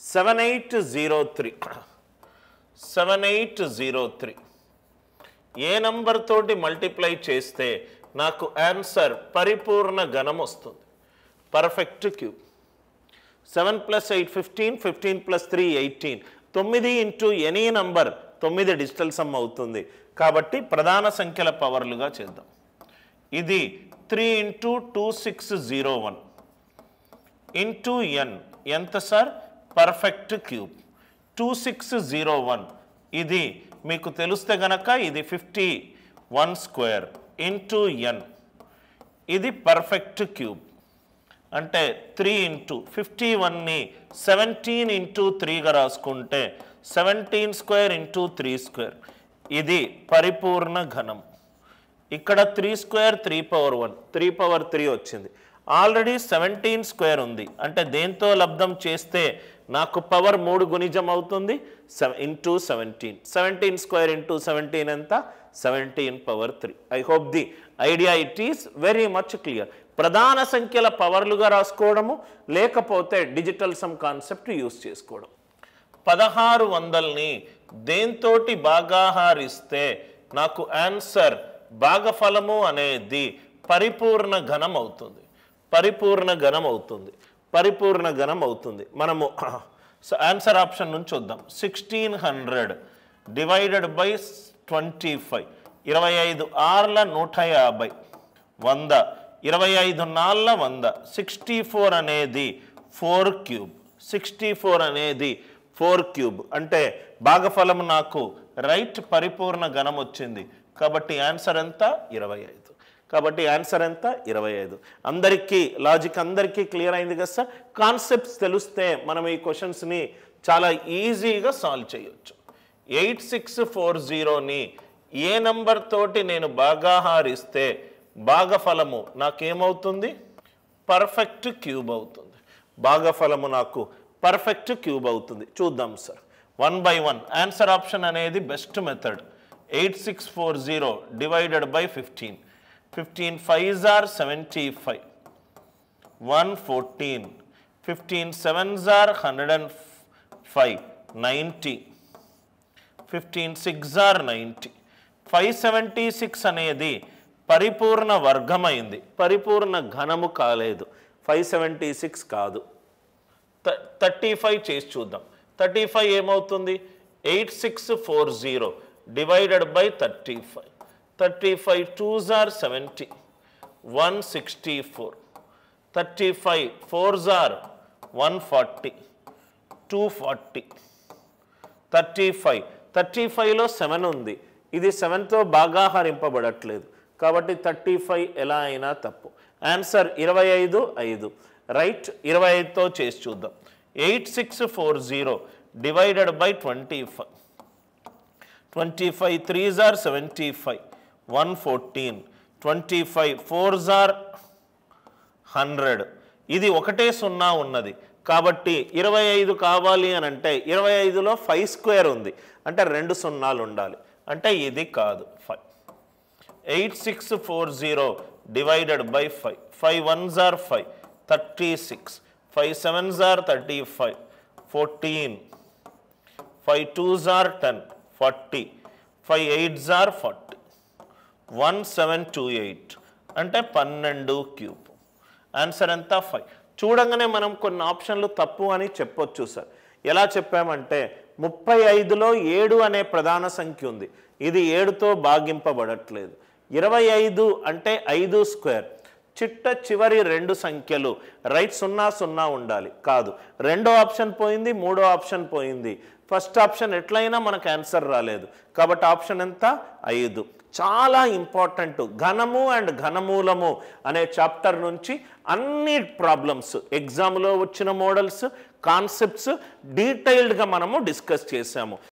7803 7803 ఏ number తోటి multiply చేస్తే నాకు ఆన్సర్ పరిపూర్ణ ఘనం వస్తుంది perfect cube 7 + 8 15 15 + 3 18 9 into any number 9 digital sum అవుతుంది కాబట్టి ప్రధాన సంఖ్యల పవర్లుగా చేద్దాం ఇది 3 ఇంటూ 2601 ఇంటూ n ఎంత సార్ పర్ఫెక్ట్ క్యూబ్ 2601 ఇది మీకు తెలిస్తే గనక ఇది 51 స్క్వేర్ ఇంటూ n ఇది పర్ఫెక్ట్ క్యూబ్ అంటే 3 ఇంటూ 51ని 17 ఇంటూ 3గా రాసుకుంటే 17 స్క్వేర్ ఇంటూ 3 స్క్వేర్ ఇది పరిపూర్ణ ఘనం ఇక్కడ 3 స్క్వేర్ 3 పవర్ 1 3 పవర్ 3 వచ్చింది ఆల్రెడీ 17 స్క్వేర్ ఉంది అంటే దేంతో లబ్ధం చేస్తే నాకు పవర్ 3 గుణిజం అవుతుంది ఇంటూ 17 17 స్క్వేర్ ఇంటూ 17 ఎంత 17 power 3 I hope the idea it is very much clear ప్రధాన సంఖ్యల పవర్లుగా రాసుకోవడము లేకపోతే డిజిటల్ సమ్ కాన్సెప్ట్ యూస్ చేసుకోవడం 1600ని దేంతోటి భాగాహారిస్తే నాకు ఆన్సర్ భాగఫలము అనేది పరిపూర్ణ ఘనం అవుతుంది పరిపూర్ణ ఘనం అవుతుంది పరిపూర్ణ ఘనం అవుతుంది మనము ఆన్సర్ ఆప్షన్ నుంచి చూద్దాం 1600 డివైడెడ్ బై 25 25 ఆర్ల 150 100 25 నాళ్ళ 100 64 అనేది 4 క్యూబ్ 64 అనేది 4 క్యూబ్ అంటే భాగఫలము నాకు రైట్ పరిపూర్ణ ఘనం వచ్చింది కాబట్టి ఆన్సర్ ఎంత 25 కాబట్టి ఆన్సర్ ఎంత 25 అందరికీ లాజిక్ అందరికీ క్లియర్ అయింది కదా సార్ కాన్సెప్ట్స్ తెలిస్తే మనం ఈ క్వశ్చన్స్ని చాలా ఈజీగా సాల్వ్ చేయొచ్చు 8640ని ఏ నంబర్ తోటి నేను భాగాహారిస్తే భాగఫలము నాకేమవుతుంది పర్ఫెక్ట్ క్యూబ్ అవుతుంది భాగఫలము నాకు పర్ఫెక్ట్ క్యూబ్ అవుతుంది చూద్దాం సార్ 1 by 1 ఆన్సర్ ఆప్షన్ అనేది best method 8640 divided by 15 15 5s are 75 114 15 7s are 105 90 15 6s are 90 576 అనేది పరిపూర్ణ వర్గమైంది పరిపూర్ణ ఘనము కాలేదు 576 కాదు 35 చేసి చూద్దాం 35 ఏమవుతుంది 8640 divided by 35 35 2s are 70 164 35 4s are 140 240 35 35లో 7 ఉంది ఇది 7తో భాగాహరింపబడట్లేదు కాబట్టి 35 ఎలా అయినా తప్పు ఆన్సర్ 25 5 రైట్ 25తో చేసి చూద్దాం 8640 divided by 25 25 3s are 75 114 25 4s are 100 ఇది ఒకటే 0 ఉన్నది కాబట్టి 25 కావాలి అని అంటే 25లో 5 స్క్వేర్ ఉంది అంటే 2 సున్నాలు ఉండాలి అంటే ఇది కాదు 5 8640 divided by 5 5 1s are 5 36 5 7s are 35 14 5 2s are 10 40 5 8s are 40 1728 అంటే 12 క్యూబ్ ఆన్సర్ ఎంత 5 చూడంగానే మనం కొన్ని ఆప్షన్లు తప్పు అని చెప్పొచ్చు సార్ ఎలా చెప్పామంటే 35లో 7 అనే ప్రధాన సంఖ్య ఉంది ఇది 7తో భాగింపబడట్లేదు 25 అంటే 5 స్క్వేర్ చిట్ట చివరి 2 సంఖ్యలు రైట్ 0 0 ఉండాలి కాదు రెండో ఆప్షన్ పోయింది మూడో ఆప్షన్ పోయింది ఫస్ట్ ఆప్షన్ ఎట్లయినా మనకు ఆన్సర్ రాలేదు కాబట్టి ఆప్షన్ ఎంత 5 చాలా ఇంపార్టెంట్ ఘనము అండ్ ఘనమూలము అనే చాప్టర్ నుంచి అన్ని ప్రాబ్లమ్స్ ఎగ్జామ్లో వచ్చిన మోడల్స్ కాన్సెప్ట్స్ డీటెయిల్డ్గా మనము డిస్కస్ చేసాము